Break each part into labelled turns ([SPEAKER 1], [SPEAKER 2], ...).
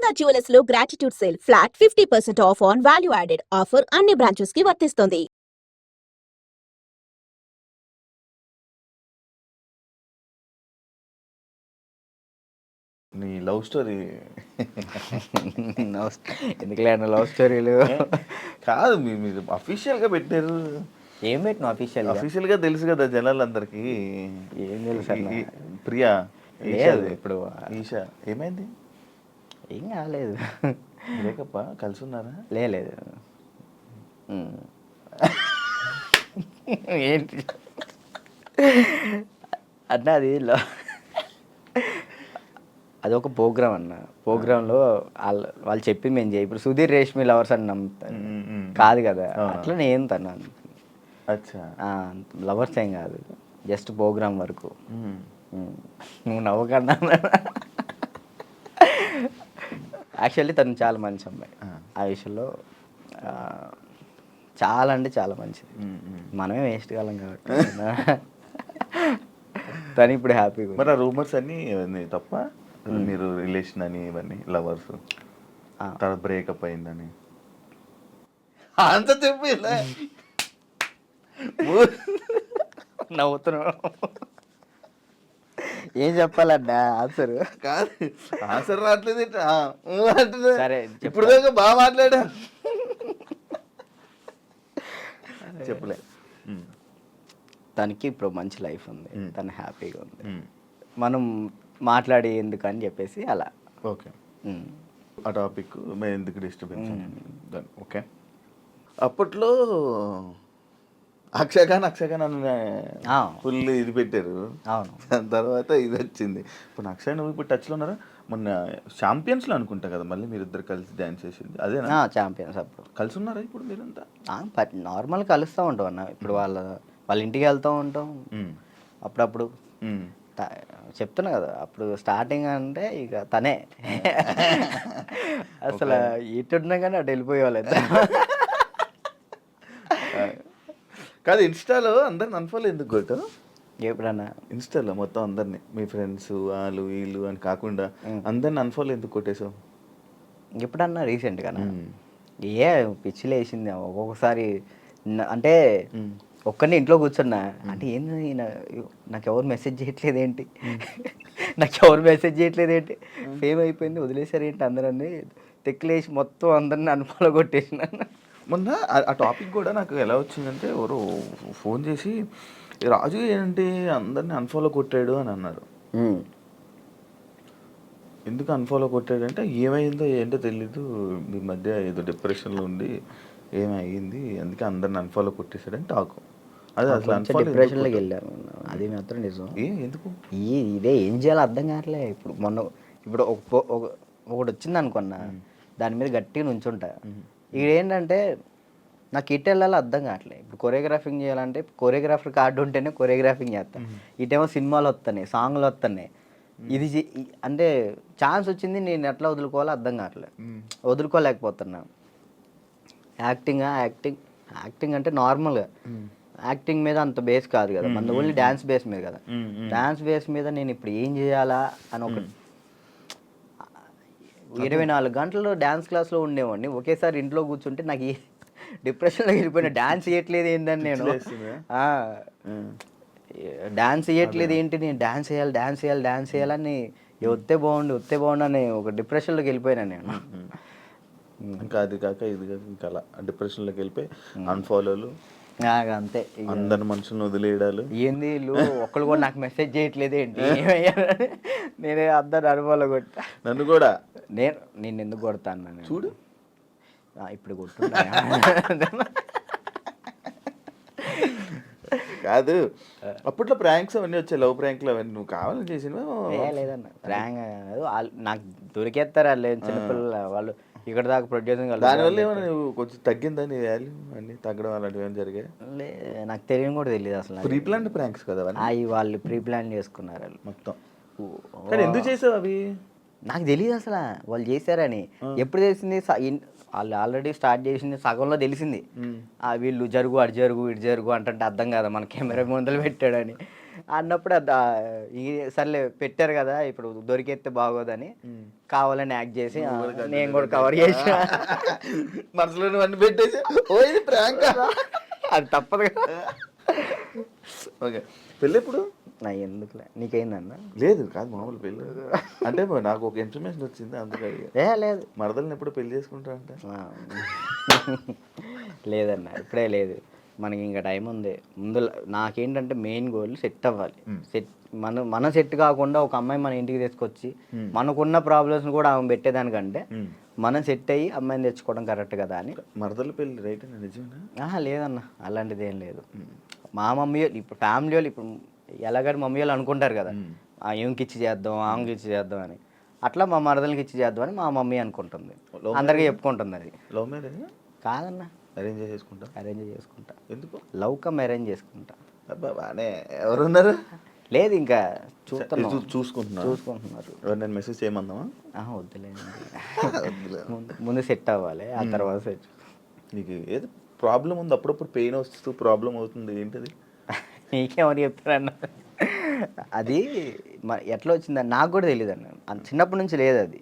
[SPEAKER 1] Durga jewellers లో gratitude sale flat 50% of on value added offer అన్ని branches కి వర్తిస్తుంది.
[SPEAKER 2] నీ లవ్ స్టోరీ
[SPEAKER 3] ఎందుకులే అన్న లవ్ స్టోరీలు
[SPEAKER 2] కాదు, మీరు అఫీషియల్గా పెట్టారు.
[SPEAKER 3] ఏం పెట్టినా
[SPEAKER 2] అఫీషియల్గా తెలుసు కదా జనాలందరికీ.
[SPEAKER 3] ఏం తెలుసు అన్న?
[SPEAKER 2] ప్రియా
[SPEAKER 3] లేదు ఇప్పుడు
[SPEAKER 2] ఈషా ఏమైంది?
[SPEAKER 3] ఏం కాలేదు.
[SPEAKER 2] బ్రేకప్పా? కలిసి ఉన్నారా?
[SPEAKER 3] లేదు ఏంటి అన్న అది అదొక ప్రోగ్రామ్ అన్న. ప్రోగ్రాంలో వాళ్ళు చెప్పి మేము చేయి ఇప్పుడు సుధీర్ రేష్మి లవర్స్ అని నమ్ముతారు కాదు కదా, అట్లా నేను తను
[SPEAKER 2] అచ్చా
[SPEAKER 3] లవర్స్ ఏం కాదు, జస్ట్ ప్రోగ్రామ్ వరకు. నువ్వు నవ్వకన్నా. యాక్చువల్లీ తను చాలా మంచి అమ్మాయి ఆ విషయంలో, చాలా అంటే చాలా మంచిది. మనమే వేస్ట్ కాలం కాబట్టి తను ఇప్పుడు హ్యాపీగా.
[SPEAKER 2] మరి ఆ రూమర్స్ అన్నీ తప్ప? మీరు రిలేషన్ అని ఇవన్నీ లవర్స్ తర్వాత బ్రేకప్ అయిందని అంత చెప్పి
[SPEAKER 3] నవ్వుతున్నావు. ఏం చెప్పాలన్నా ఆన్సర్?
[SPEAKER 2] కాదు, ఆన్సర్ రావట్లేదు.
[SPEAKER 3] సరే
[SPEAKER 2] ఇప్పుడు దాకా బాగా మాట్లాడా. చెప్పలే.
[SPEAKER 3] తనకి ఇప్పుడు మంచి లైఫ్ ఉంది, తను హ్యాపీగా ఉంది. మనం మాట్లాడి ఎందుకని చెప్పేసి అలా.
[SPEAKER 2] ఓకే, ఆ టాపిక్ మేము ఎందుకు డిస్టర్బెన్స్. ఓకే, అప్పట్లో అక్షయఖాన్ అని ఫుల్ ఇది పెట్టారు.
[SPEAKER 3] అవును,
[SPEAKER 2] దాని తర్వాత ఇది వచ్చింది. ఇప్పుడు అక్షయ్ నువ్వు ఇప్పుడు టచ్లో ఉన్నారా? మొన్న ఛాంపియన్స్లో అనుకుంటా కదా మళ్ళీ మీరిద్దరు కలిసి డ్యాన్స్ చేసింది అదేనా?
[SPEAKER 3] ఛాంపియన్స్ అప్పుడు
[SPEAKER 2] కలిసి ఉన్నారా ఇప్పుడు మీరంతా?
[SPEAKER 3] నార్మల్ కలుస్తూ ఉంటాం అన్న. ఇప్పుడు వాళ్ళ ఇంటికి వెళ్తూ ఉంటాం అప్పుడప్పుడు. చెప్తున్నా కదా, అప్పుడు స్టార్టింగ్ అంటే ఇక తనే అసలు ఎటున్నా కానీ అటు వెళ్ళిపోయేవాళ్ళు.
[SPEAKER 2] కాదు, ఇన్స్టాలో అందరిని అన్ఫాలో ఎందుకు కొట్టు?
[SPEAKER 3] ఎప్పుడన్నా
[SPEAKER 2] ఇన్స్టాలో మొత్తం అందరినీ, మీ ఫ్రెండ్స్ వాళ్ళు వీళ్ళు అని కాకుండా అందరిని అన్ఫాలో ఎందుకు కొట్టేసావు?
[SPEAKER 3] ఎప్పుడన్నా రీసెంట్గానా? ఏ పిచ్చిలు వేసింది ఒక్కొక్కసారి. అంటే ఒక్కరిని ఇంట్లో కూర్చున్నా అంటే ఏంది నాకు ఎవరు మెసేజ్ చేయట్లేదు ఏంటి, ఫేమ్ అయిపోయింది వదిలేసారు ఏంటి అందరన్నీ తెక్కులేసి మొత్తం అందరిని అన్ఫాలో కొట్టేసిన.
[SPEAKER 2] మొన్న ఆ టాపిక్ కూడా నాకు ఎలా వచ్చిందంటే ఎవరు ఫోన్ చేసి రాజు ఏంటి అందరిని అన్ఫాలో కొట్టాడు అని అన్నారు. ఎందుకు అన్ఫాలో కొట్టాడంటే ఏమైందో ఏంటో తెలీదు, మీ మధ్య ఏదో డిప్రెషన్లో ఉండి ఏమైంది అందుకే అందరిని అన్ఫాలో కొట్టేశాడని టాకు. అదే అసలు
[SPEAKER 3] డిప్రెషన్లోకి వెళ్ళాను, అది మాత్రం నిజం.
[SPEAKER 2] ఎందుకు
[SPEAKER 3] ఇదే ఏం చేయాలో అర్థం కావట్లే. ఇప్పుడు ఒకటి వచ్చింది అనుకున్నా, దాని మీద గట్టిగా నుంచుంటా. ఇక్కడ ఏంటంటే నాకు ఇటు వెళ్ళాలో అర్థం కావట్లేదు. ఇప్పుడు కొరియోగ్రాఫింగ్ చేయాలంటే కొరియోగ్రాఫర్ కార్డు ఉంటేనే కొరియోగ్రాఫింగ్ చేస్తాను. ఇటేమో సినిమాలు వస్తున్నాయి, సాంగ్లు వస్తున్నాయి. ఇది అంటే ఛాన్స్ వచ్చింది, నేను ఎట్లా వదులుకోవాలో అర్థం కావట్లేదు, వదులుకోలేకపోతున్నా. యాక్టింగ్ అంటే నార్మల్గా యాక్టింగ్ మీద అంత బేస్ కాదు కదా, మన ఓన్లీ డ్యాన్స్ బేస్ మీద కదా. డ్యాన్స్ బేస్ మీద నేను ఇప్పుడు ఏం చేయాలా అని ఒక 24 గంటలు డ్యాన్స్ క్లాస్లో ఉండేవాడిని. ఒకేసారి ఇంట్లో కూర్చుంటే నాకు డిప్రెషన్లో వెళ్ళిపోయినా. డ్యాన్స్ చేయట్లేదు ఏంటని నేను డాన్స్ చేయట్లేదు ఏంటి, నేను డాన్స్ చేయాలని వస్తే బాగుండు అని ఒక డిప్రెషన్లోకి వెళ్ళిపోయినా నేను.
[SPEAKER 2] ఇంకా అది కాక ఇది కాక ఇంకా అలా డిప్రెషన్లోకి వెళ్ళిపోయి అన్ఫాలోలు
[SPEAKER 3] అంతే.
[SPEAKER 2] అందరి మనుషులను వదిలేయడాలు.
[SPEAKER 3] ఏంది వీళ్ళు ఒక్కళ్ళు కూడా నాకు మెసేజ్ చేయట్లేదు ఏంటి, నేనే అందరు అనుభవాలు కొట్టా.
[SPEAKER 2] నన్ను కూడా
[SPEAKER 3] నేను ఎందుకు కొడతాను
[SPEAKER 2] చూడు,
[SPEAKER 3] ఇప్పుడు కొట్టున్నా.
[SPEAKER 2] కాదు అప్పట్లో ప్రాంక్స్ అవన్నీ వచ్చాయి, లవ్ ప్రాంక్లు అవన్నీ నువ్వు కావాలని చేసినవా?
[SPEAKER 3] లేదన్న ప్రాంక్ నాకు దొరికేస్తారు వాళ్ళు, చిన్నపిల్లలు వాళ్ళు ఇక్కడ దాకా ప్రొడ్యూసింగ్.
[SPEAKER 2] దానివల్ల ఏమైనా నువ్వు కొంచెం తగ్గిందా నీ వాల్యూ అన్నీ తగ్గడం అలాంటివి ఏమైనా జరిగాయి?
[SPEAKER 3] నాకు తెలియని కూడా తెలియదు అసలు.
[SPEAKER 2] ప్రీ ప్లాన్ ప్రాంక్స్ కదా
[SPEAKER 3] అవి వాళ్ళు ప్రీ ప్లాన్ చేసుకున్నారు వాళ్ళు
[SPEAKER 2] మొత్తం. కానీ ఎందుకు చేసావు అవి?
[SPEAKER 3] నాకు తెలియదు అసలు వాళ్ళు చేశారని. ఎప్పుడు తెలిసింది, వాళ్ళు ఆల్రెడీ స్టార్ట్ చేసింది సగంలో తెలిసింది. వీళ్ళు జరుగు అటు జరుగు ఇటు జరుగు అంటే అర్థం కదా మన కెమెరా ముందలు పెట్టాడని. అన్నప్పుడు ఈ సర్లే పెట్టారు కదా ఇప్పుడు దొరికేస్తే బాగోదని కావాలని యాక్ట్ చేసి నేను కూడా కవర్ చేసిన.
[SPEAKER 2] మనసులో అన్ని పెట్టేసి ఓ ఇది ప్రాంక్.
[SPEAKER 3] అది తప్పదు కదా.
[SPEAKER 2] ఓకే, పెళ్ళి ఎప్పుడు?
[SPEAKER 3] నా ఎందుకులే, నీకేందన్న?
[SPEAKER 2] లేదు కాదు మామూలు పెళ్ళి అంటే నాకు ఒక ఇన్ఫర్మేషన్ వచ్చింది అందుకే
[SPEAKER 3] లేదు
[SPEAKER 2] మరదల్ని ఎప్పుడు పెళ్లి చేసుకుంటా అంటే
[SPEAKER 3] లేదన్న, ఇప్పుడే లేదు, మనకి ఇంకా టైం ఉంది. ముందు నాకేంటంటే మెయిన్ గోల్ సెట్ అవ్వాలి. సెట్ మనం సెట్ కాకుండా ఒక అమ్మాయి మన ఇంటికి తీసుకొచ్చి మనకున్న ప్రాబ్లమ్స్ కూడా ఆమె పెట్టేదానికంటే మనం సెట్ అయ్యి అమ్మాయిని తెచ్చుకోవడం కరెక్ట్ కదా అని.
[SPEAKER 2] మరదల పెళ్ళి రైట్ అని నిజమేనా?
[SPEAKER 3] లేదన్న, అలాంటిది ఏం లేదు. మా మమ్మీ ఇప్పుడు ఫ్యామిలీ వాళ్ళు ఇప్పుడు ఎలాగని మమ్మీ వాళ్ళు అనుకుంటారు కదా, ఏమికి ఇచ్చి చేద్దాం ఆమెకి ఇచ్చి చేద్దాం అని. అట్లా మా మరదలకి ఇచ్చి చేద్దామని మా మమ్మీ అనుకుంటుంది, అందరికీ చెప్పుకుంటుంది. అది
[SPEAKER 2] లవ్ మ్యారేజ్
[SPEAKER 3] కాదన్న,
[SPEAKER 2] అరేంజ్ చేసుకుంటా.
[SPEAKER 3] అరేంజ్ చేసుకుంటా.
[SPEAKER 2] ఎందుకు?
[SPEAKER 3] లవ్ కమ్ అరేంజ్ చేసుకుంటా.
[SPEAKER 2] అబ్బా బానే ఎవరున్నారు?
[SPEAKER 3] లేదు ఇంకా
[SPEAKER 2] చూసుకుంటున్నారు. నేను మెసేజ్ చేయమందామా?
[SPEAKER 3] వద్దులేదు, ముందు సెట్ అవ్వాలి, ఆ తర్వాత సెట్.
[SPEAKER 2] నీకు ఏదో ప్రాబ్లం ఉంది, అప్పుడప్పుడు పెయిన్ వస్తూ ప్రాబ్లం అవుతుంది, ఏంటది?
[SPEAKER 3] నీకేమని చెప్తారన్న? అది ఎట్లా వచ్చిందని నాకు కూడా తెలియదు అన్న, చిన్నప్పటి నుంచి లేదు అది.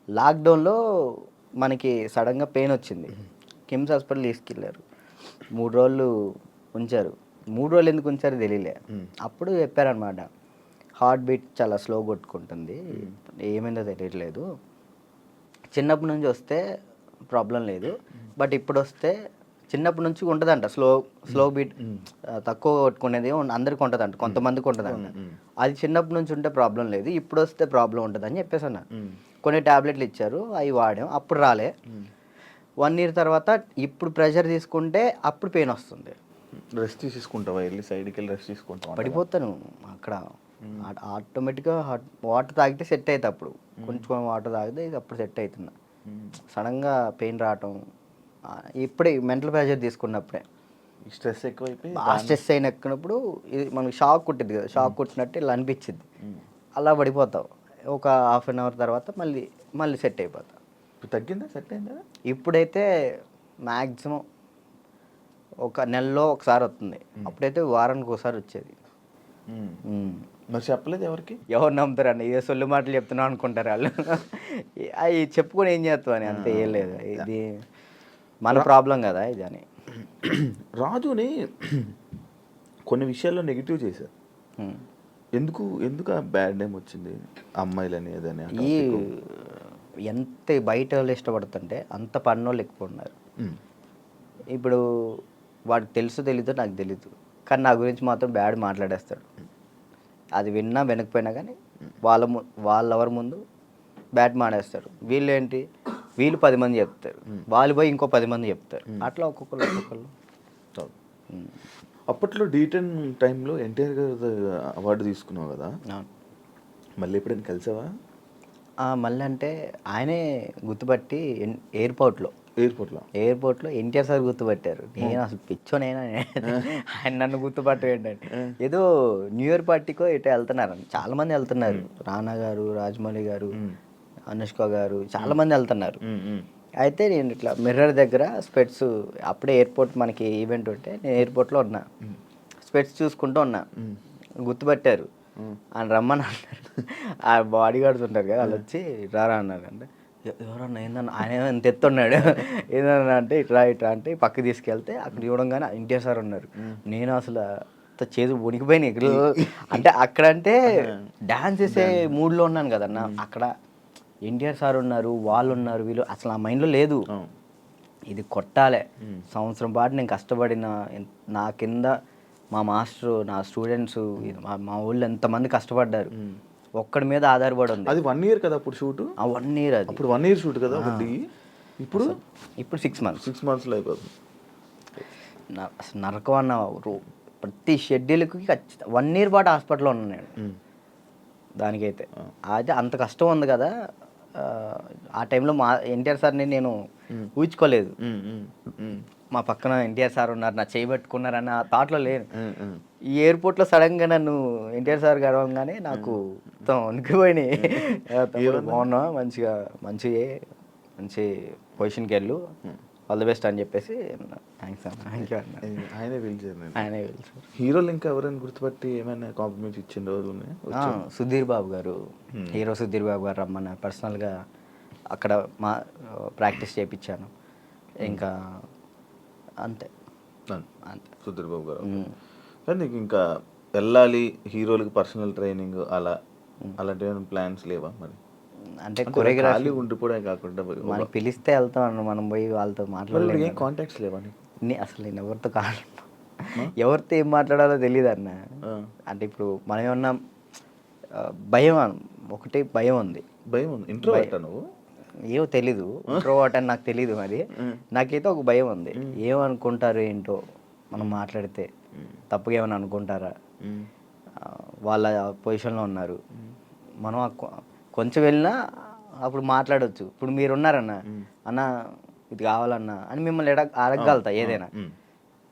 [SPEAKER 3] లాక్డౌన్లో మనకి సడన్గా పెయిన్ వచ్చింది, కిమ్స్ హాస్పిటల్ తీసుకెళ్ళారు, 3 రోజులు ఉంచారు. 3 రోజులు ఎందుకు ఉంచారో తెలియలే. అప్పుడు చెప్పారనమాట, హార్ట్ బీట్ చాలా స్లో కొట్టుకుంటుంది, ఏమైందో తెలియట్లేదు, చిన్నప్పటి నుంచి వస్తే ప్రాబ్లం లేదు, బట్ ఇప్పుడు వస్తే చిన్నప్పటి నుంచి ఉంటుందంట స్లో బీట్, తక్కువ కొట్టుకునేది అందరికి ఉంటుందంట, కొంతమందికి ఉంటుందంట. అది చిన్నప్పటి నుంచి ఉంటే ప్రాబ్లం లేదు, ఇప్పుడు వస్తే ప్రాబ్లం ఉంటుంది అని చెప్పేసి అన్న. కొన్ని ట్యాబ్లెట్లు ఇచ్చారు, అవి వాడాం, అప్పుడు రాలే. 1 year తర్వాత ఇప్పుడు ప్రెషర్ తీసుకుంటే అప్పుడు పెయిన్ వస్తుంది.
[SPEAKER 2] రెస్ట్ తీసుకుంటావా? వెళ్ళి సైడ్కి వెళ్ళి రెస్ట్ తీసుకుంటావా?
[SPEAKER 3] పడిపోతాను అక్కడ, ఆటోమేటిక్గా వాటర్ తాగితే సెట్ అవుతుంది. అప్పుడు కొంచెం వాటర్ తాగితే అప్పుడు సెట్ అవుతున్నా. సడన్గా పెయిన్ రావటం ఇప్పుడే మెంటల్ ప్రెషర్ తీసుకున్నప్పుడే,
[SPEAKER 2] స్ట్రెస్ ఎక్కువైపోయి
[SPEAKER 3] స్ట్రెస్ అయినప్పుడు ఇది మనకి షాక్ కుట్టింది కదా, షాక్ కుట్టినట్టు ఇలా అనిపించింది, అలా పడిపోతావు. ఒక 1/2 hour తర్వాత మళ్ళీ సెట్ అయిపోతావు.
[SPEAKER 2] తగ్గిందా? సెట్ అయిందా?
[SPEAKER 3] ఇప్పుడైతే మ్యాక్సిమం ఒక నెలలో ఒకసారి వస్తుంది, అప్పుడైతే వారానికి ఒకసారి వచ్చేది.
[SPEAKER 2] మరి చెప్పలేదు ఎవరికి?
[SPEAKER 3] ఎవరు నమ్ముతారన్న, ఏ సొల్లు మాటలు చెప్తున్నావు అనుకుంటారు వాళ్ళు. అవి చెప్పుకొని ఏం చేస్తావు అని, అంతే, ఏం లేదు, ఇది మన ప్రాబ్లం కదా ఇది అని.
[SPEAKER 2] రాజుని కొన్ని విషయాల్లో నెగిటివ్ చేశారు, ఎందుకు ఆ బ్యాడ్ నేమ్ వచ్చింది అమ్మాయిలని ఏదని?
[SPEAKER 3] ఈ ఎంత బయట వాళ్ళు ఇష్టపడుతుంటే అంత పన్నోళ్ళు ఎక్కువ ఉన్నారు. ఇప్పుడు వాడికి తెలీదో నాకు తెలీదు, కానీ నా గురించి మాత్రం బ్యాడ్ మాట్లాడేస్తాడు. అది విన్నా వినకపోయినా కానీ వాళ్ళెవరి ముందు బ్యాడ్ మాడేస్తారు. వీళ్ళు 10 మంది చెప్తారు, వాళ్ళు పోయి ఇంకో 10 మంది చెప్తారు, అట్లా ఒక్కొక్కరు.
[SPEAKER 2] అప్పట్లో D10 టైంలో ఎన్టీఆర్ గారు అవార్డు తీసుకున్నావు కదా, మళ్ళీ ఎప్పుడైనా కలిసావా?
[SPEAKER 3] మళ్ళీ అంటే ఆయనే గుర్తుపట్టి ఎయిర్పోర్ట్లో ఎన్టీఆర్ సార్ గుర్తుపట్టారు. నేను అసలు పిచ్చోనైనా, ఆయన నన్ను గుర్తుపట్టం ఏంటంటే, ఏదో న్యూ ఇయర్ పార్టీకో ఇటు వెళ్తున్నారు, చాలా మంది వెళ్తున్నారు, రానా గారు, రాజమౌళి గారు, అనుష్క గారు, చాలా మంది వెళ్తున్నారు. అయితే నేను ఇట్లా మిర్రర్ దగ్గర స్పెట్స్, అప్పుడే ఎయిర్పోర్ట్ మనకి ఈవెంట్ ఉంటే నేను ఎయిర్పోర్ట్లో ఉన్నా, స్పెట్స్ చూసుకుంటూ ఉన్నా, గుర్తుపట్టారు, ఆయన రమ్మని అన్నారు. ఆ బాడీ గార్డ్స్ ఉంటారు కదా, వాళ్ళు వచ్చి రారా అన్నారు. అంటే ఎవరన్నా ఏందన్నా, ఆయన ఎంత ఎత్తున్నాడు, ఏదన్నా అంటే ఇట్రా అంటే పక్కకి తీసుకెళ్తే అక్కడ చూడంగానే ఎన్టీఆర్ సార్ ఉన్నారు. నేను అసలు చేతులు వణికిపోయినాయి ఇక్కడ. అంటే అక్కడంటే డాన్స్ చేసే మూడ్లో ఉన్నాను కదన్న, అక్కడ ఎన్టీఆర్ సార్ ఉన్నారు, వాళ్ళు ఉన్నారు, వీళ్ళు అసలు ఆ మైండ్లో లేదు. ఇది కొట్టాలి, సంవత్సరం పాటు నేను కష్టపడిన, నా కింద మా మాస్టరు, నా స్టూడెంట్స్, మా ఊళ్ళో ఎంతమంది కష్టపడ్డారు, ఒక్కడి మీద ఆధారపడి ఉంది.
[SPEAKER 2] అది 1 year కదా అప్పుడు షూట్?
[SPEAKER 3] 1 year. అది
[SPEAKER 2] అప్పుడు 1 year షూట్ కదా ఒకటి. ఇప్పుడు
[SPEAKER 3] 6 months.
[SPEAKER 2] 6 monthsలో అయిపోతుంది.
[SPEAKER 3] అసలు నరకం అన్న, ప్రతి షెడ్యూల్కి 1 year పాటు హాస్పిటల్లో ఉన్నాను నేను. దానికైతే అయితే అంత కష్టం ఉంది కదా. ఆ టైంలో మా ఎన్టీఆర్ సార్ని నేను ఊహించుకోలేదు. మా పక్కన ఎన్టీఆర్ సార్ ఉన్నారు, నా చేయబెట్టుకున్నారు అన్న థాట్లో లేను. ఈ ఎయిర్పోర్ట్లో సడన్గా నన్ను ఎన్టీఆర్ సార్ గడవగానే నాకు మొత్తం వణికిపోయినాయి. బాగున్నా, మంచి పొజిషన్కి వెళ్ళు, ఆల్ ది బెస్ట్ అని చెప్పేసి థ్యాంక్స్ అన్న, థ్యాంక్ యూ అన్న.
[SPEAKER 2] ఆయనే పిలిచారు నేను.
[SPEAKER 3] ఆయనే పిలిచారు.
[SPEAKER 2] హీరోలు ఇంకా ఎవరైనా గుర్తుపట్టి ఏమైనా కాంప్లిమెంట్స్ ఇచ్చిన రోజులు ఉన్నాయి?
[SPEAKER 3] సుధీర్ బాబు గారు, హీరో సుధీర్ బాబు గారు రమ్మన్నారు పర్సనల్గా, అక్కడ మా ప్రాక్టీస్ చేయించాను. ఇంకా అంతే అంతే.
[SPEAKER 2] సుధీర్ బాబు గారు. కానీ నీకు ఇంకా వెళ్ళాలి హీరోలకి పర్సనల్ ట్రైనింగ్ అలాంటి ప్లాన్స్ లేవా మరి?
[SPEAKER 3] అంటే కొరియోగ్రఫీ
[SPEAKER 2] ఉండిపోవడం కాకుండా
[SPEAKER 3] మనకి పిలిస్తే వెళ్తాం అన్న, మనం పోయి వాళ్ళతో మాట్లాడలేదు.
[SPEAKER 2] ఏం కాంటాక్ట్స్ లేవా నీకు?
[SPEAKER 3] అసలు నేను ఎవరితో ఎవరితో ఏం మాట్లాడాలో తెలియదు అన్న. అంటే ఇప్పుడు మనం ఏమన్నా భయం, ఒకటి భయం ఉంది.
[SPEAKER 2] భయం ఉంది. ఇంట్రోవర్టా నువ్వు?
[SPEAKER 3] ఏమో తెలీదు, ఇంట్రోవర్ట్ అని నాకు తెలీదు. మరి నాకైతే ఒక భయం ఉంది, ఏమనుకుంటారు ఏంటో మనం మాట్లాడితే, తప్పుగా ఏమైనా అనుకుంటారా, వాళ్ళ పొజిషన్లో ఉన్నారు, మనం కొంచెం వెళ్ళినా అప్పుడు మాట్లాడవచ్చు. ఇప్పుడు మీరున్నారన్న, అన్న ఇది కావాలన్నా అని మిమ్మల్ని అడగగలుగుతా ఏదైనా.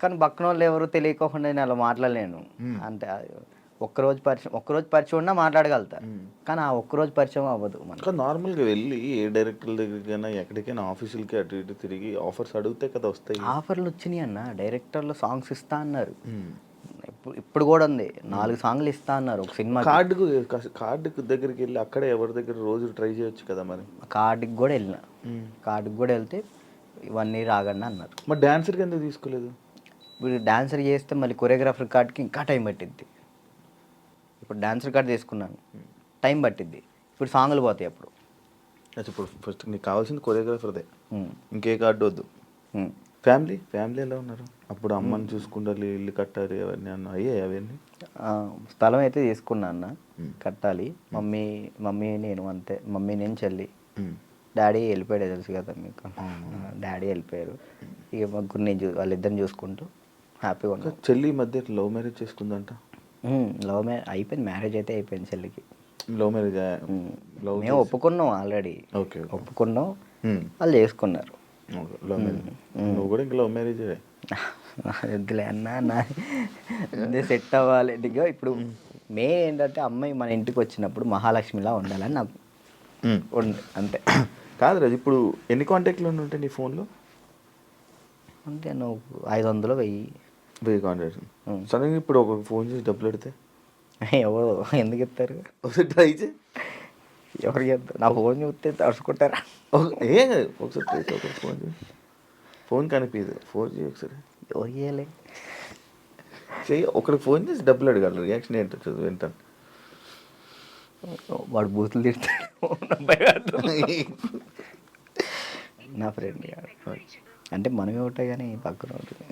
[SPEAKER 3] కానీ పక్కన వాళ్ళు ఎవరు తెలియకోకుండా నేను అలా మాట్లాడలేను. అంటే ఒక్కరోజు పరిచయం ఉన్నా మాట్లాడగలుగుతా, కానీ ఆ ఒక్కరోజు పరిచయం అవ్వదు మనకు.
[SPEAKER 2] నార్మల్గా వెళ్ళి ఏ డైరెక్టర్ దగ్గరికైనా ఎక్కడికైనా ఆఫీసులకి అటు ఇటు తిరిగి ఆఫర్స్ అడిగితే కదా వస్తాయి.
[SPEAKER 3] ఆఫర్లు వచ్చినాయి అన్న, డైరెక్టర్లు సాంగ్స్ ఇస్తా అన్నారు. ఇప్పుడు కూడా ఉంది, 4 సాంగ్లు ఇస్తా అన్నారు ఒక సినిమా.
[SPEAKER 2] కార్డుకు దగ్గరికి వెళ్ళి అక్కడే ఎవరి దగ్గర రోజు ట్రై చేయొచ్చు కదా మరి.
[SPEAKER 3] కార్డుకి కూడా వెళ్ళిన, కార్డుకి కూడా వెళ్తే ఇవన్నీ రాగండి అన్నారు.
[SPEAKER 2] మరి డాన్సర్కి ఎందుకు తీసుకోలేదు?
[SPEAKER 3] ఇప్పుడు డాన్సర్ చేస్తే మళ్ళీ కొరియోగ్రాఫర్ కార్డ్కి ఇంకా టైం పట్టిద్ది. ఇప్పుడు డాన్సర్ కార్డ్ తీసుకున్నాను, టైం పట్టిద్ది. ఇప్పుడు సాంగ్లు పోతాయి అప్పుడు.
[SPEAKER 2] ఇప్పుడు ఫస్ట్ నీకు కావాల్సింది కొరియోగ్రాఫర్దే, ఇంకే కార్డు వద్దు. ఫ్యామిలీ ఎలా ఉన్నారు? అప్పుడు అమ్మని చూసుకుంటారు, ఇల్లు కట్టాలి అవన్నీ అన్న అయ్యాయి అవన్నీ?
[SPEAKER 3] స్థలం అయితే తీసుకున్నా అన్న, కట్టాలి. మమ్మీ నేను అంతే, మమ్మీ నేను చెల్లి. డాడీ వెళ్ళిపోయాడు తెలుసు కదా మీకు, డాడీ వెళ్ళిపోయారు. ఇక ముగ్గురు నేను వాళ్ళిద్దరిని చూసుకుంటూ హ్యాపీగా ఉన్నాను.
[SPEAKER 2] చెల్లి ఈ మధ్య లవ్ మ్యారేజ్ చేసుకుందంట.
[SPEAKER 3] లవ్ మ్యారేజ్ అయిపోయింది, మ్యారేజ్ అయితే అయిపోయింది చెల్లికి.
[SPEAKER 2] లవ్ మ్యారేజ్
[SPEAKER 3] మేము ఒప్పుకున్నాం ఆల్రెడీ.
[SPEAKER 2] ఓకే,
[SPEAKER 3] ఒప్పుకున్నాం, వాళ్ళు చేసుకున్నారు.
[SPEAKER 2] Love marriage. నువ్వు కూడా ఇంకా లవ్ మ్యారేజ్
[SPEAKER 3] వద్దులే అన్న, అదే సెట్ అవ్వాలి. ఇప్పుడు మెయిన్ ఏంటంటే అమ్మాయి మన ఇంటికి వచ్చినప్పుడు మహాలక్ష్మిలా ఉండాలని నాకు ఉంది అంతే.
[SPEAKER 2] కాదు రాజు, ఇప్పుడు ఎన్ని కాంటాక్ట్లు ఉంటాయి నీ ఫోన్లో?
[SPEAKER 3] అంటే నువ్వు 500 1000
[SPEAKER 2] కాంటాక్ట్స్. సడన్గా ఇప్పుడు ఒక ఫోన్ చేసి డబ్బులు పెడితే
[SPEAKER 3] ఎవరు ఎందుకు ఇస్తారు?
[SPEAKER 2] ఒకసారి ట్రై చేయి.
[SPEAKER 3] ఎవరికి చెప్తారు? నా ఫోన్ చూస్తే తడుచుకుంటారా?
[SPEAKER 2] ఏం కాదు, ఒకసారి ట్రై చేయి. ఒకసారి ఫోన్ చేయి, ఫోన్ కనిపించదు, ఫోన్ చేయి ఒకసారి.
[SPEAKER 3] ఎవరు చేయాలి?
[SPEAKER 2] చెయ్యి, ఒకరికి ఫోన్ చేసి డబ్బులు అడగాలి. రియాక్షన్ ఏంటో చదువు వింటాను.
[SPEAKER 3] వాడు బూతులు తిడతాడు నా ఫ్రెండ్ గారు. అంటే మనమే ఉంటాయి కానీ పక్కన ఉంటుంది.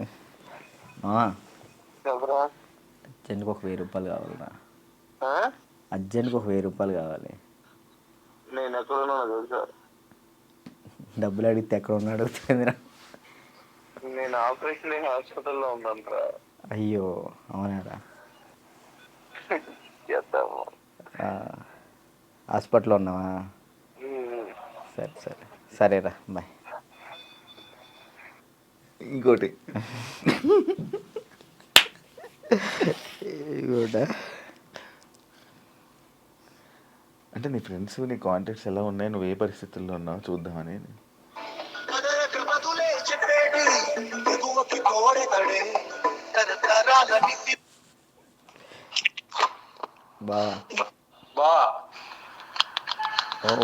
[SPEAKER 3] అర్జెంట్కి ఒక 1000 రూపాయలు కావాలరా, అర్జెంట్కి ఒక 1000 రూపాయలు కావాలి. డబ్బులు అడిగితే ఎక్కడ ఉన్నా అడుగుతుందిరా.
[SPEAKER 4] నేను ఆపరేషన్ హాస్పిటల్లో ఉన్నాను.
[SPEAKER 3] అయ్యో అవునారా? హాస్పిటల్లో ఉన్నావా? సరేరా బాయ్.
[SPEAKER 2] ఇంకోటి అంటే నీ ఫ్రెండ్స్ నీ కాంటాక్ట్స్ ఎలా ఉన్నాయి, నువ్వు ఏ పరిస్థితుల్లో ఉన్నావు చూద్దామని.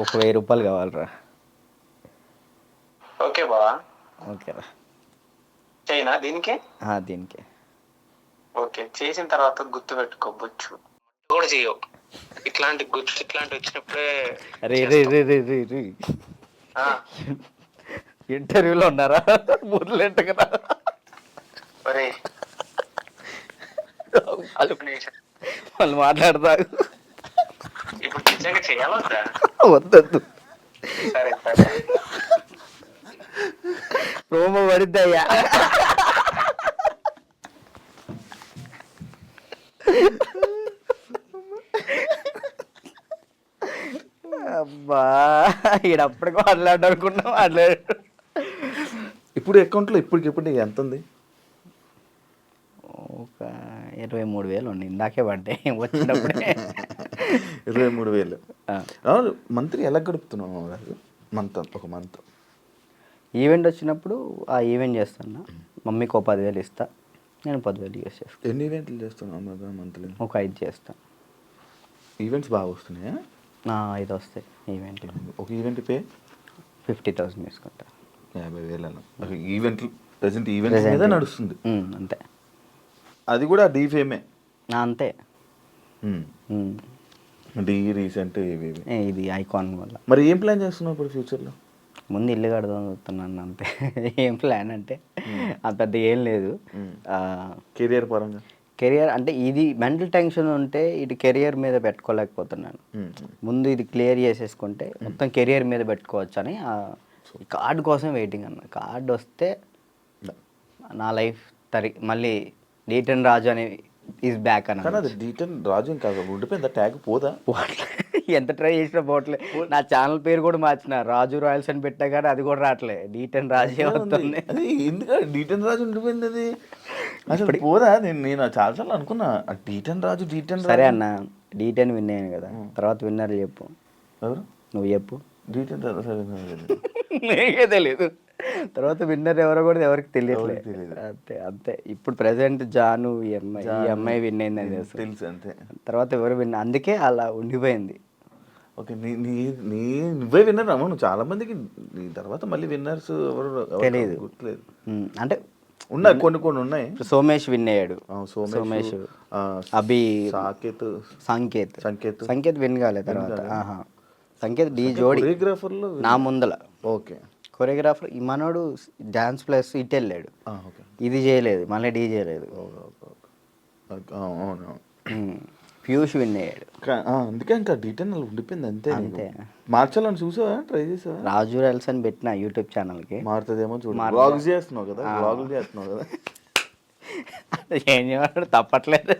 [SPEAKER 3] ఒక 1000 రూపాయలు కావాలరా.
[SPEAKER 4] ఓకే బా,
[SPEAKER 3] ఓకేరా.
[SPEAKER 4] చైనా దీనికి
[SPEAKER 3] దీనికి
[SPEAKER 4] ఓకే. చేసిన తర్వాత గుర్తు పెట్టుకోవచ్చు కూడా చేయవు. ఇట్లాంటి వచ్చినప్పుడే
[SPEAKER 3] ఇంటర్వ్యూలో ఉన్నారా? బుర్లేంట కదా వాళ్ళు మాట్లాడతారు.
[SPEAKER 4] ఇప్పుడు నిజంగా చేయాలొద్దా?
[SPEAKER 3] వద్దొద్దు,
[SPEAKER 4] సరే సరే,
[SPEAKER 3] ప్రోమో పడిద్దయ్యా. అబ్బా ఈడప్పటికి మాట్లాడనుకున్నా మాట్లాడు.
[SPEAKER 2] ఇప్పుడు అకౌంట్లో ఇప్పటికిప్పుడు ఎంత ఉంది?
[SPEAKER 3] ఒక 23,000 ఉంది, ఇందాకే పడ్డాయి వచ్చినప్పుడే.
[SPEAKER 2] 23,000. మంత్లీ ఎలా గడుపుతున్నావు? మంత్ ఒక మంత్
[SPEAKER 3] ఈవెంట్ వచ్చినప్పుడు ఆ ఈవెంట్ చేస్తాను, మమ్మీకి 10,000 ఇస్తా, నేను 10,000 యూస్ చేస్తాను.
[SPEAKER 2] ఎన్ని ఈవెంట్లు చేస్తున్నావు మంత్లీ?
[SPEAKER 3] ఒక 5 చేస్తాను.
[SPEAKER 2] ఈవెంట్స్ బాగా వస్తున్నాయా?
[SPEAKER 3] 5 వస్తాయి ఈవెంట్.
[SPEAKER 2] ఒక ఈవెంట్ పే
[SPEAKER 3] 50,000 తీసుకుంటా.
[SPEAKER 2] 50,000 ఈవెంట్లు ప్రజెంట్ ఈవెంట్స్ మీద నడుస్తుంది
[SPEAKER 3] అంతే.
[SPEAKER 2] అది కూడా డీ ఫేమే
[SPEAKER 3] అంతే.
[SPEAKER 2] డీ రీసెంట్ ఇవి
[SPEAKER 3] ఇది ఐకాన్ వల్ల.
[SPEAKER 2] మరి ఏం ప్లాన్ చేస్తున్నావు ఇప్పుడు ఫ్యూచర్లో?
[SPEAKER 3] ముందు ఇల్లు కడదాం చూస్తున్నాను అంతే. ఏం ప్లాన్ అంటే అంత పెద్ద ఏం లేదు.
[SPEAKER 2] కెరియర్ పరంగా
[SPEAKER 3] కెరియర్ అంటే ఇది మెంటల్ టెన్షన్ ఉంటే ఇది కెరియర్ మీద పెట్టుకోలేకపోతున్నాను. ముందు ఇది క్లియర్ చేసేసుకుంటే మొత్తం కెరియర్ మీద పెట్టుకోవచ్చు అని కార్డు కోసం వెయిటింగ్ అన్న. కార్డు వస్తే నా లైఫ్ మళ్ళీ డీటెన్ రాజు అని ఈజ్ బ్యాక్ అన్న.
[SPEAKER 2] కానీ అది డీటెన్ రాజు ఇంకా ఉండిపోయింది, ట్యాగ్ పోదా?
[SPEAKER 3] ఎంత ట్రై చేసినా పోవట్లే. నా ఛానల్ పేరు కూడా మార్చిన, రాజు రాయల్స్ అని పెట్టా కానీ అది కూడా రావట్లే, డీటెన్ రాజే వస్తుంది.
[SPEAKER 2] అది ఎందుకంటే డీటెన్ రాజు ఉండిపోయింది, అది అసలు పోదా? నేను చాలాసార్లు అనుకున్నా డీటెన్ రాజు.
[SPEAKER 3] సరే అన్న, డీటెన్ విన్ అయ్యాను కదా, తర్వాత విన్నర్ చెప్పు.
[SPEAKER 2] ఎవరు?
[SPEAKER 3] నువ్వు చెప్పు.
[SPEAKER 2] డీటెన్
[SPEAKER 3] నీకే తెలియదు, తర్వాత విన్నర్ ఎవరో కూడా ఎవరికి తెలియట్లేదు. అంతే అంతే. ఇప్పుడు ప్రెసెంట్ జాను ఈ అమ్మాయి విన్ అయిందని
[SPEAKER 2] తెలుసు అంతే.
[SPEAKER 3] తర్వాత ఎవరు విన్, అందుకే అలా ఉండిపోయింది.
[SPEAKER 2] ఓకే, నువ్వే విన్నర్ అమ్మ. నువ్వు చాలా మందికి నీ తర్వాత మళ్ళీ విన్నర్స్ ఎవరు
[SPEAKER 3] తెలియదు,
[SPEAKER 2] గుర్తులేదు.
[SPEAKER 3] అంటే
[SPEAKER 2] ఉన్నాయి, కొన్ని ఉన్నాయి.
[SPEAKER 3] సోమేష్ విన్ అయ్యాడు.
[SPEAKER 2] సోమేష్,
[SPEAKER 3] అభి, సంకేత్ విన్ కాలేదు. తర్వాత సంకేత్ డీ జోడి
[SPEAKER 2] కొరియోగ్రాఫర్లో
[SPEAKER 3] నా ముందల.
[SPEAKER 2] ఓకే,
[SPEAKER 3] కొరియోగ్రాఫర్ మనోడు డాన్స్ ప్లస్ ఇట్ వెళ్ళాడు, ఇది చేయలేదు, మళ్ళీ డీ చేయలేదు. పీయూష్ విన్ అయ్యాడు.
[SPEAKER 2] అందుకే ఇంకా డీటెయిల్ ఉండిపోయింది అంతే. అంతే. మార్చాలని చూసావా? ట్రై చేసావా?
[SPEAKER 3] రాజు రైల్స్ అని పెట్టిన యూట్యూబ్ ఛానల్కి.
[SPEAKER 2] మారుతుందేమో చూడు. వ్లాగ్స్ చేస్తున్నావు కదా, వ్లాగులు చేస్తున్నావు కదా.
[SPEAKER 3] ఏం చేయమంటాడు, తప్పట్లేదు.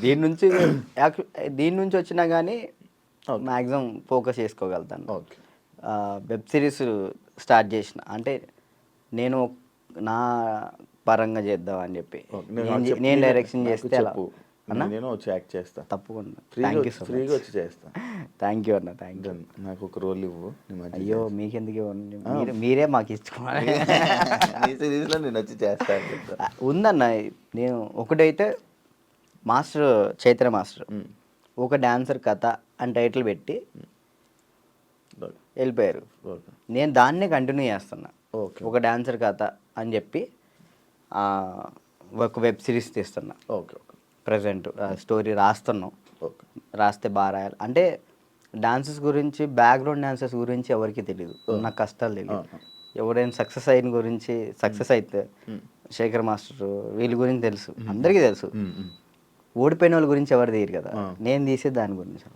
[SPEAKER 3] దీని నుంచి వచ్చినా కానీ మ్యాక్సిమం ఫోకస్ చేసుకోగలుగుతాను.
[SPEAKER 2] ఓకే.
[SPEAKER 3] వెబ్ సిరీస్ స్టార్ట్ చేసిన, అంటే నేను నా పరంగా చేద్దాం అని చెప్పి నేను డైరెక్షన్ చేస్తే
[SPEAKER 2] నేను వచ్చి యాక్ట్ చేస్తా
[SPEAKER 3] తప్పకుండా.
[SPEAKER 2] ఫ్రీగా వచ్చి చేస్తా.
[SPEAKER 3] థ్యాంక్ యూ అన్న, థ్యాంక్ యూ.
[SPEAKER 2] నాకు ఒక రోల్ ఇవ్వు.
[SPEAKER 3] అయ్యో మీకెందుకు ఇవ్వండి, మీరే మాకు ఇచ్చుకోవాలి.
[SPEAKER 2] సిరీస్లో నేను వచ్చి చేస్తా
[SPEAKER 3] ఉందన్న. నేను ఒకటైతే మాస్టర్ చైత్ర మాస్టర్ ఒక డాన్సర్ కథ అని టైటిల్ పెట్టి వెళ్ళిపోయారు. నేను దాన్నే కంటిన్యూ చేస్తున్నా. ఒక డాన్సర్ కథ అని చెప్పి ఒక వెబ్ సిరీస్ తీస్తున్నా.
[SPEAKER 2] ఓకే.
[SPEAKER 3] ప్రజెంట్ స్టోరీ రాస్తున్నాం. రాస్తే బాగా రాయాలి. అంటే డాన్సెస్ గురించి, బ్యాక్గ్రౌండ్ డాన్సెస్ గురించి ఎవరికి తెలియదు, నాకు కష్టాలు తెలియదు. ఎవరైనా సక్సెస్ అయిన గురించి, సక్సెస్ అయితే శేఖర్ మాస్టర్ వీళ్ళ గురించి తెలుసు, అందరికీ తెలుసు. ఓడిపోయిన వాళ్ళ గురించి ఎవరు తెలియదు కదా, నేను తీసే దాని గురించి.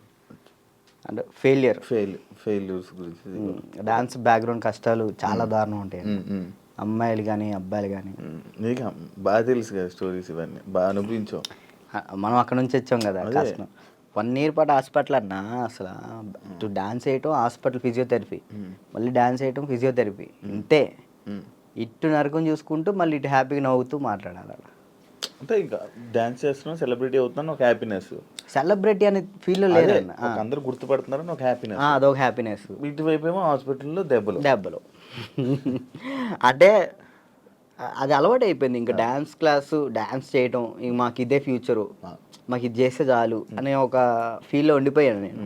[SPEAKER 3] అంటే ఫెయిల్యూర్స్ గురించి. డాన్స్ బ్యాక్గ్రౌండ్ కష్టాలు చాలా దారుణం ఉంటాయి, అమ్మాయిలు కానీ అబ్బాయిలు కానీ.
[SPEAKER 2] నీకు బాగా తెలుసు కదా స్టోరీస్, ఇవన్నీ బాగా అనుభవించాం.
[SPEAKER 3] మనం అక్కడ నుంచి వచ్చాం కదా, కష్టం. 1 year పాటు హాస్పిటల్ అన్నా, అసలు డాన్స్ వేయటం హాస్పిటల్, ఫిజియోథెరపీ, మళ్ళీ డాన్స్ వేయటం ఫిజియోథెరపీ, ఇంతే. ఇటు నరకం చూసుకుంటూ మళ్ళీ ఇటు హ్యాపీగా నవ్వుతూ మాట్లాడాలి.
[SPEAKER 2] అంటే ఇంకా డాన్స్ చేస్తున్నా, సెలబ్రిటీ అవుతున్నాను, ఒక హ్యాపీనెస్.
[SPEAKER 3] సెలబ్రిటీ అనే ఫీల్ లేదు,
[SPEAKER 2] అందరూ గుర్తుపడుతున్నారని ఒక హ్యాపీనెస్,
[SPEAKER 3] అదొక హ్యాపీనెస్.
[SPEAKER 2] ఇటువైపు ఏమో హాస్పిటల్లో దెబ్బలు.
[SPEAKER 3] అంటే అది అలవాటు అయిపోయింది. ఇంకా డాన్స్ క్లాసు, డాన్స్ చేయటం, ఇంక మాకు ఇదే ఫ్యూచరు, మాకు ఇది చేస్తే చాలు అనే ఒక ఫీల్లో ఉండిపోయాను నేను.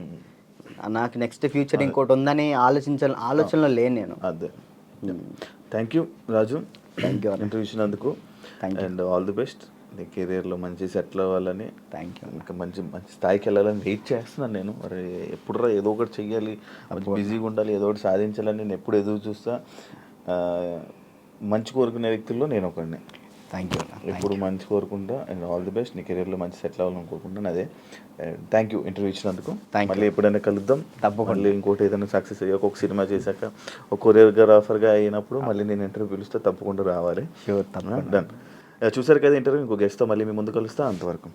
[SPEAKER 3] నాకు నెక్స్ట్ ఫ్యూచర్ ఇంకోటి ఉందని ఆలోచనలో లేను నేను.
[SPEAKER 2] అదే. Thank you Raju,
[SPEAKER 3] thank you
[SPEAKER 2] interview ఇచ్చినందుకు. And all the best. నీ కెరీర్లో మంచి సెటిల్ అవ్వాలని,
[SPEAKER 3] థ్యాంక్ యూ.
[SPEAKER 2] ఇంకా మంచి స్థాయికి వెళ్ళాలని వెయిట్ చేస్తున్నాను నేను. మరి ఎప్పుడురా ఏదో ఒకటి చెయ్యాలి, బిజీగా ఉండాలి, ఏదో ఒకటి సాధించాలని నేను ఎప్పుడు ఎదురు చూస్తా. మంచి కోరుకునే వ్యక్తుల్లో నేను ఒకడిని.
[SPEAKER 3] Thank you.
[SPEAKER 2] ఎప్పుడు మంచి కోరుకుంటా. And all the best. నీ కెరీర్లో మంచి సెటిల్ అవ్వాలని కోరుకుంటాను. అదే. థ్యాంక్ యూ ఇంటర్వ్యూ ఇచ్చినందుకు. మళ్ళీ ఎప్పుడైనా కలుద్దాం తప్పకుండా. మళ్ళీ ఇంకోటి ఏదైనా సక్సెస్ అయ్యాక, ఒక సినిమా చేశాక, ఒక కొరియోగ్రాఫర్గా అయినప్పుడు మళ్ళీ నేను ఇంటర్వ్యూ పిలుస్తే తప్పకుండా రావాలి.
[SPEAKER 3] Sure,
[SPEAKER 2] done. చూసారు కదా ఇంటర్వ్యూ. ఇంకో గెస్ట్తో మళ్ళీ మీ ముందు కలుస్తా. అంతవరకు